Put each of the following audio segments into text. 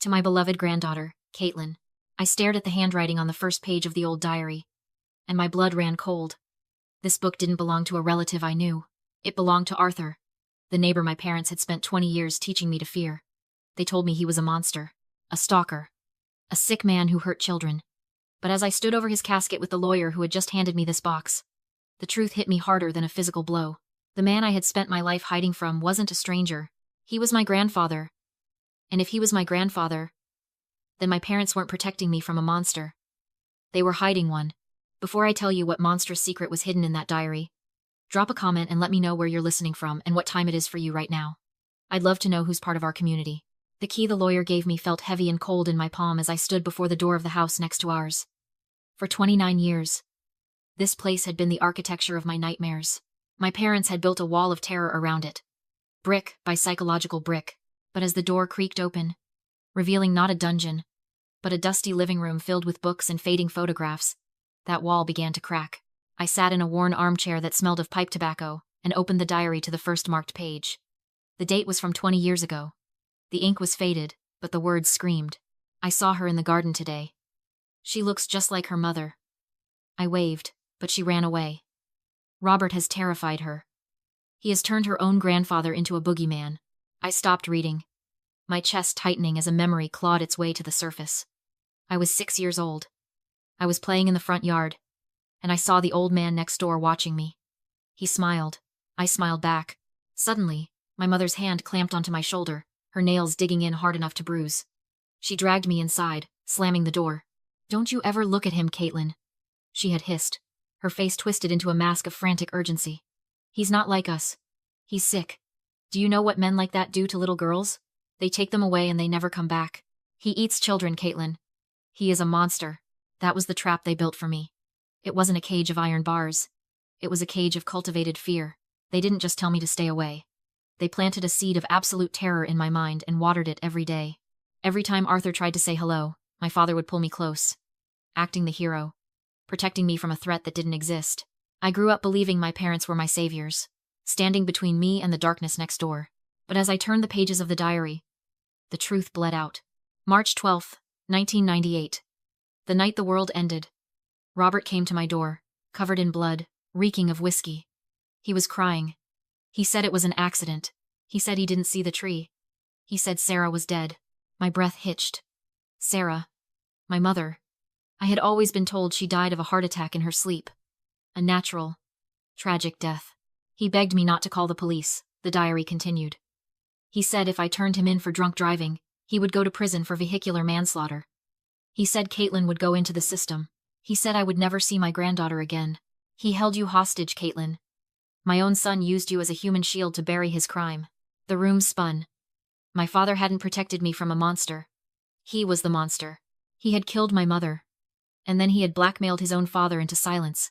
To my beloved granddaughter, Caitlin. I stared at the handwriting on the first page of the old diary, and my blood ran cold. This book didn't belong to a relative I knew. It belonged to Arthur, the neighbor my parents had spent 20 years teaching me to fear. They told me he was a monster, a stalker, a sick man who hurt children. But as I stood over his casket with the lawyer who had just handed me this box, the truth hit me harder than a physical blow. The man I had spent my life hiding from wasn't a stranger. He was my grandfather. And if he was my grandfather, then my parents weren't protecting me from a monster. They were hiding one. Before I tell you what monstrous secret was hidden in that diary, drop a comment and let me know where you're listening from and what time it is for you right now. I'd love to know who's part of our community. The key the lawyer gave me felt heavy and cold in my palm as I stood before the door of the house next to ours. For 29 years, this place had been the architecture of my nightmares. My parents had built a wall of terror around it, brick by psychological brick. But as the door creaked open, revealing not a dungeon, but a dusty living room filled with books and fading photographs, that wall began to crack. I sat in a worn armchair that smelled of pipe tobacco and opened the diary to the first marked page. The date was from 20 years ago. The ink was faded, but the words screamed. I saw her in the garden today. She looks just like her mother. I waved, but she ran away. Robert has terrified her. He has turned her own grandfather into a boogeyman. I stopped reading, my chest tightening as a memory clawed its way to the surface. I was 6 years old. I was playing in the front yard, and I saw the old man next door watching me. He smiled. I smiled back. Suddenly, my mother's hand clamped onto my shoulder, her nails digging in hard enough to bruise. She dragged me inside, slamming the door. "Don't you ever look at him, Caitlin," she had hissed, her face twisted into a mask of frantic urgency. "He's not like us. He's sick. Do you know what men like that do to little girls? They take them away and they never come back. He eats children, Caitlin. He is a monster." That was the trap they built for me. It wasn't a cage of iron bars. It was a cage of cultivated fear. They didn't just tell me to stay away. They planted a seed of absolute terror in my mind and watered it every day. Every time Arthur tried to say hello, my father would pull me close, acting the hero, protecting me from a threat that didn't exist. I grew up believing my parents were my saviors, standing between me and the darkness next door. But as I turned the pages of the diary, the truth bled out. March 12th, 1998. The night the world ended. Robert came to my door, covered in blood, reeking of whiskey. He was crying. He said it was an accident. He said he didn't see the tree. He said Sarah was dead. My breath hitched. Sarah. My mother. I had always been told she died of a heart attack in her sleep. A natural, tragic death. He begged me not to call the police, the diary continued. He said if I turned him in for drunk driving, he would go to prison for vehicular manslaughter. He said Caitlin would go into the system. He said I would never see my granddaughter again. He held you hostage, Caitlin. My own son used you as a human shield to bury his crime. The room spun. My father hadn't protected me from a monster. He was the monster. He had killed my mother. And then he had blackmailed his own father into silence,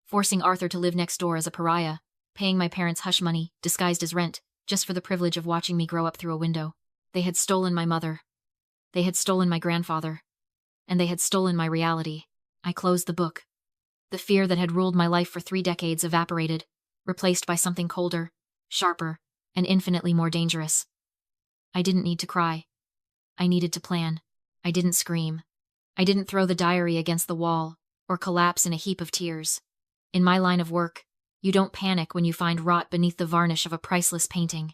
forcing Arthur to live next door as a pariah, paying my parents hush money, disguised as rent, just for the privilege of watching me grow up through a window. They had stolen my mother. They had stolen my grandfather. And they had stolen my reality. I closed the book. The fear that had ruled my life for 3 decades evaporated, replaced by something colder, sharper, and infinitely more dangerous. I didn't need to cry. I needed to plan. I didn't scream. I didn't throw the diary against the wall, or collapse in a heap of tears. In my line of work, you don't panic when you find rot beneath the varnish of a priceless painting.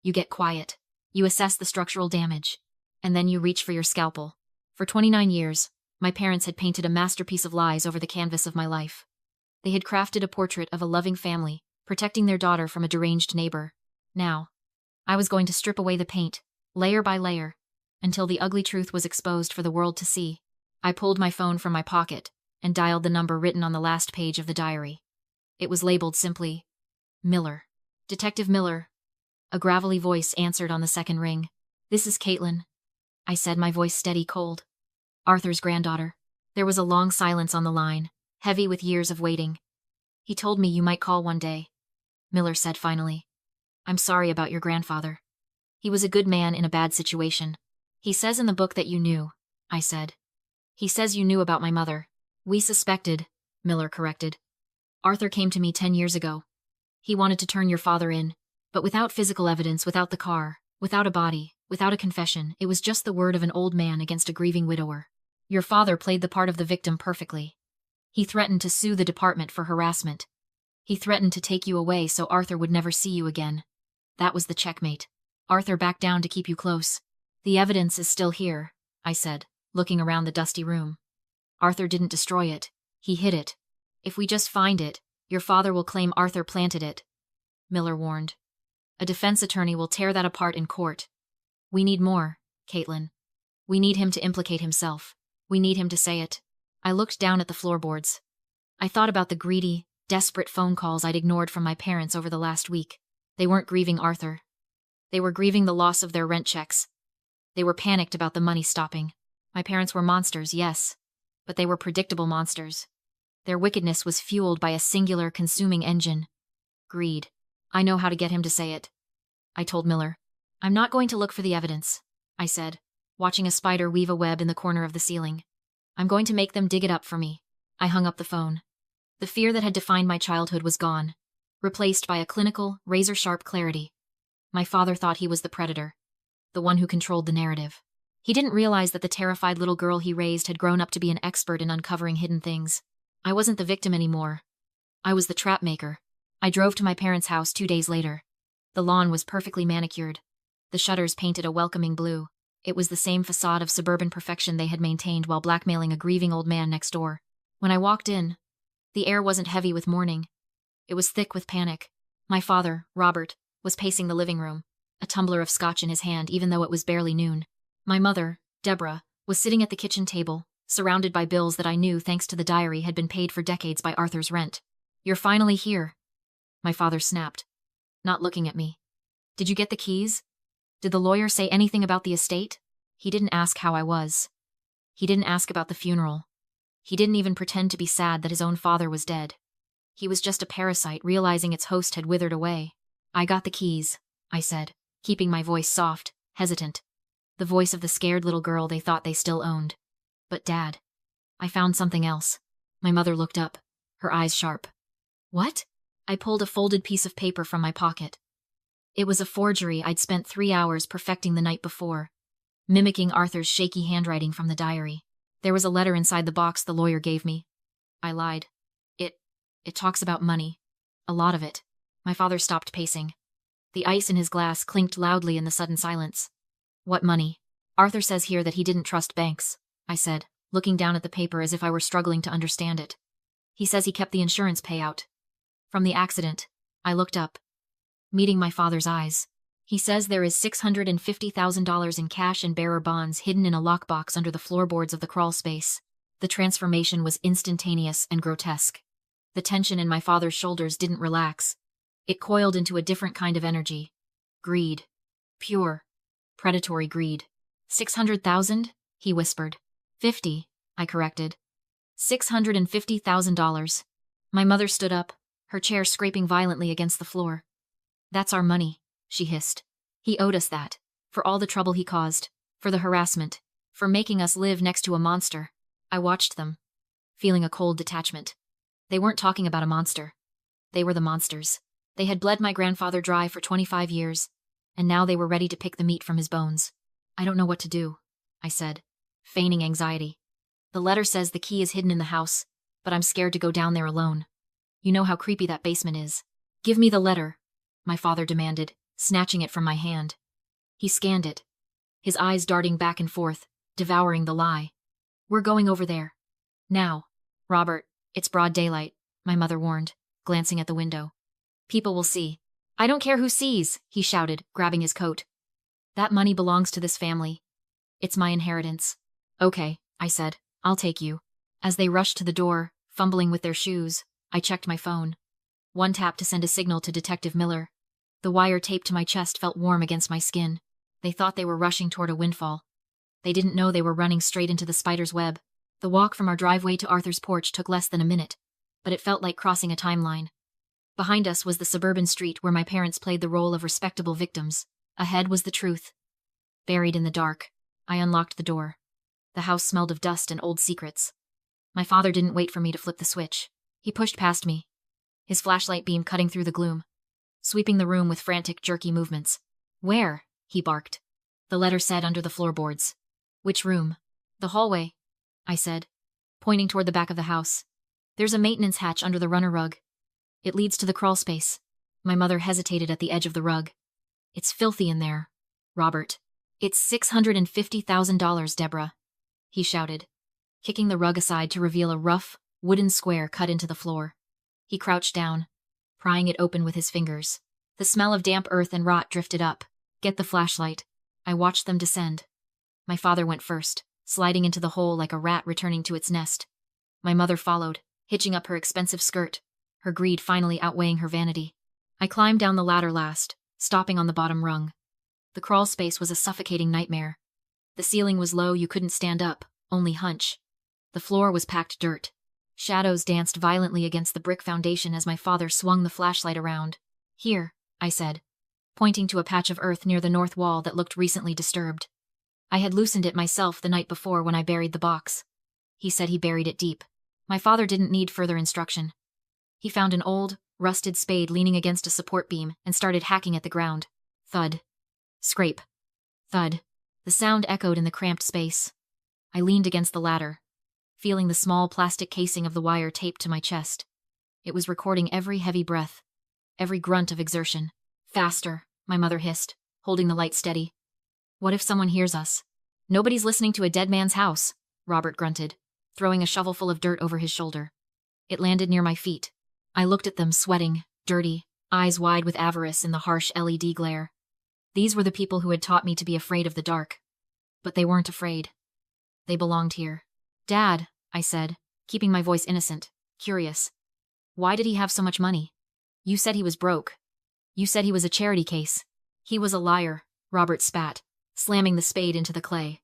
You get quiet. You assess the structural damage. And then you reach for your scalpel. For 29 years, my parents had painted a masterpiece of lies over the canvas of my life. They had crafted a portrait of a loving family, protecting their daughter from a deranged neighbor. Now, I was going to strip away the paint, layer by layer, until the ugly truth was exposed for the world to see. I pulled my phone from my pocket and dialed the number written on the last page of the diary. It was labeled simply, Miller. "Detective Miller." A gravelly voice answered on the second ring. "This is Caitlin," I said, my voice steady cold. "Arthur's granddaughter." There was a long silence on the line, heavy with years of waiting. "He told me you might call one day," Miller said finally. "I'm sorry about your grandfather. He was a good man in a bad situation." "He says in the book that you knew," I said. "He says you knew about my mother." "We suspected," Miller corrected. "Arthur came to me 10 years ago. He wanted to turn your father in, but without physical evidence, without the car, without a body, Without a confession, it was just the word of an old man against a grieving widower. Your father played the part of the victim perfectly. He threatened to sue the department for harassment. He threatened to take you away so Arthur would never see you again. That was the checkmate. Arthur backed down to keep you close. The evidence is still here, I said, looking around the dusty room. Arthur didn't destroy it. He hid it. If we just find it, your father will claim Arthur planted it, Miller warned. A defense attorney will tear that apart in court. We need more, Caitlin. We need him to implicate himself. We need him to say it. I looked down at the floorboards. I thought about the greedy, desperate phone calls I'd ignored from my parents over the last week. They weren't grieving Arthur. They were grieving the loss of their rent checks. They were panicked about the money stopping. My parents were monsters, yes, but they were predictable monsters. Their wickedness was fueled by a singular consuming engine. Greed. I know how to get him to say it, I told Miller. I'm not going to look for the evidence, I said, watching a spider weave a web in the corner of the ceiling. I'm going to make them dig it up for me. I hung up the phone. The fear that had defined my childhood was gone, replaced by a clinical, razor-sharp clarity. My father thought he was the predator, the one who controlled the narrative. He didn't realize that the terrified little girl he raised had grown up to be an expert in uncovering hidden things. I wasn't the victim anymore. I was the trap maker. I drove to my parents' house 2 days later. The lawn was perfectly manicured. The shutters painted a welcoming blue. It was the same facade of suburban perfection they had maintained while blackmailing a grieving old man next door. When I walked in, the air wasn't heavy with mourning. It was thick with panic. My father, Robert, was pacing the living room, a tumbler of scotch in his hand even though it was barely noon. My mother, Deborah, was sitting at the kitchen table, surrounded by bills that I knew, thanks to the diary, had been paid for decades by Arthur's rent. You're finally here, my father snapped, not looking at me. Did you get the keys? Did the lawyer say anything about the estate? He didn't ask how I was. He didn't ask about the funeral. He didn't even pretend to be sad that his own father was dead. He was just a parasite realizing its host had withered away. I got the keys, I said, keeping my voice soft, hesitant. The voice of the scared little girl they thought they still owned. But Dad, I found something else. My mother looked up, her eyes sharp. What? I pulled a folded piece of paper from my pocket. It was a forgery I'd spent 3 hours perfecting the night before, mimicking Arthur's shaky handwriting from the diary. There was a letter inside the box the lawyer gave me. I lied. It talks about money. A lot of it. My father stopped pacing. The ice in his glass clinked loudly in the sudden silence. What money? Arthur says here that he didn't trust banks, I said, looking down at the paper as if I were struggling to understand it. He says he kept the insurance payout from the accident. I looked up, meeting my father's eyes. He says there is $650,000 in cash and bearer bonds hidden in a lockbox under the floorboards of the crawl space. The transformation was instantaneous and grotesque. The tension in my father's shoulders didn't relax. It coiled into a different kind of energy. Greed. Pure, predatory greed. 600,000? He whispered. 50, I corrected. $650,000. My mother stood up, her chair scraping violently against the floor. That's our money, she hissed. He owed us that, for all the trouble he caused, for the harassment, for making us live next to a monster. I watched them, feeling a cold detachment. They weren't talking about a monster. They were the monsters. They had bled my grandfather dry for 25 years, and now they were ready to pick the meat from his bones. I don't know what to do, I said, feigning anxiety. The letter says the key is hidden in the house, but I'm scared to go down there alone. You know how creepy that basement is. Give me the letter, my father demanded, snatching it from my hand. He scanned it, his eyes darting back and forth, devouring the lie. We're going over there. Now, Robert, it's broad daylight, my mother warned, glancing at the window. People will see. I don't care who sees, he shouted, grabbing his coat. That money belongs to this family. It's my inheritance. Okay, I said, I'll take you. As they rushed to the door, fumbling with their shoes, I checked my phone. One tap to send a signal to Detective Miller. The wire taped to my chest felt warm against my skin. They thought they were rushing toward a windfall. They didn't know they were running straight into the spider's web. The walk from our driveway to Arthur's porch took less than a minute, but it felt like crossing a timeline. Behind us was the suburban street where my parents played the role of respectable victims. Ahead was the truth. Buried in the dark, I unlocked the door. The house smelled of dust and old secrets. My father didn't wait for me to flip the switch. He pushed past me, his flashlight beam cutting through the gloom, sweeping the room with frantic, jerky movements. Where? He barked. The letter said under the floorboards. Which room? The hallway, I said, pointing toward the back of the house. There's a maintenance hatch under the runner rug. It leads to the crawl space. My mother hesitated at the edge of the rug. It's filthy in there, Robert. It's $650,000, Deborah, he shouted, kicking the rug aside to reveal a rough, wooden square cut into the floor. He crouched down, prying it open with his fingers. The smell of damp earth and rot drifted up. Get the flashlight. I watched them descend. My father went first, sliding into the hole like a rat returning to its nest. My mother followed, hitching up her expensive skirt, her greed finally outweighing her vanity. I climbed down the ladder last, stopping on the bottom rung. The crawl space was a suffocating nightmare. The ceiling was low, you couldn't stand up, only hunch. The floor was packed dirt. Shadows danced violently against the brick foundation as my father swung the flashlight around. Here, I said, pointing to a patch of earth near the north wall that looked recently disturbed. I had loosened it myself the night before when I buried the box. He said he buried it deep. My father didn't need further instruction. He found an old, rusted spade leaning against a support beam and started hacking at the ground. Thud. Scrape. Thud. The sound echoed in the cramped space. I leaned against the ladder, feeling the small plastic casing of the wire taped to my chest. It was recording every heavy breath, every grunt of exertion. Faster, my mother hissed, holding the light steady. What if someone hears us? Nobody's listening to a dead man's house, Robert grunted, throwing a shovelful of dirt over his shoulder. It landed near my feet. I looked at them, sweating, dirty, eyes wide with avarice in the harsh LED glare. These were the people who had taught me to be afraid of the dark. But they weren't afraid. They belonged here. Dad, I said, keeping my voice innocent, curious. Why did he have so much money? You said he was broke. You said he was a charity case. He was a liar, Robert spat, slamming the spade into the clay.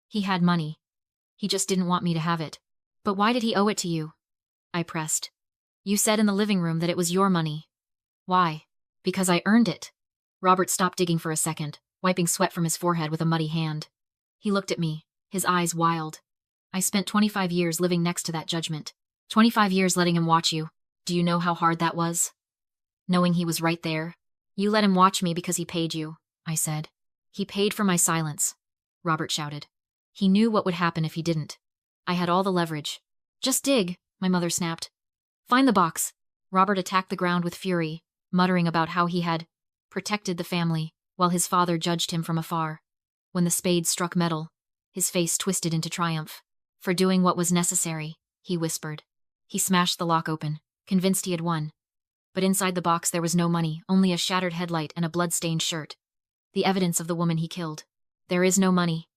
He had money. He just didn't want me to have it. But why did he owe it to you? I pressed. You said in the living room that it was your money. Why? Because I earned it. Robert stopped digging for a second, wiping sweat from his forehead with a muddy hand. He looked at me, his eyes wild. I spent 25 years living next to that judgment. 25 years letting him watch you. Do you know how hard that was? Knowing he was right there. You let him watch me because he paid you, I said. He paid for my silence, Robert shouted. He knew what would happen if he didn't. I had all the leverage. Just dig, my mother snapped. Find the box. Robert attacked the ground with fury, muttering about how he had protected the family, while his father judged him from afar. When the spade struck metal, his face twisted into triumph. For doing what was necessary, he whispered. He smashed the lock open, convinced he had won. But inside the box there was no money, only a shattered headlight and a blood-stained shirt. The evidence of the woman he killed. There is no money,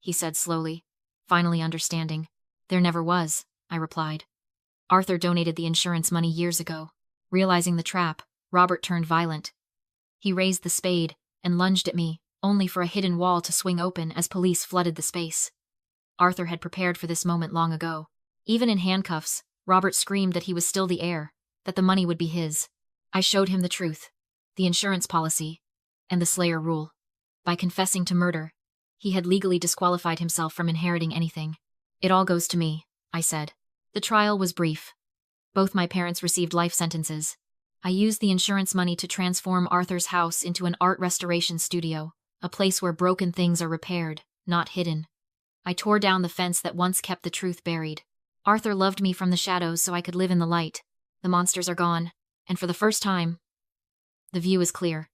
he said slowly, finally understanding. There never was, I replied. Arthur donated the insurance money years ago. Realizing the trap, Robert turned violent. He raised the spade and lunged at me, only for a hidden wall to swing open as police flooded the space. Arthur had prepared for this moment long ago. Even in handcuffs, Robert screamed that he was still the heir, that the money would be his. I showed him the truth, the insurance policy, and the Slayer rule. By confessing to murder, he had legally disqualified himself from inheriting anything. It all goes to me, I said. The trial was brief. Both my parents received life sentences. I used the insurance money to transform Arthur's house into an art restoration studio, a place where broken things are repaired, not hidden. I tore down the fence that once kept the truth buried. Arthur loved me from the shadows so I could live in the light. The monsters are gone, and for the first time, the view is clear.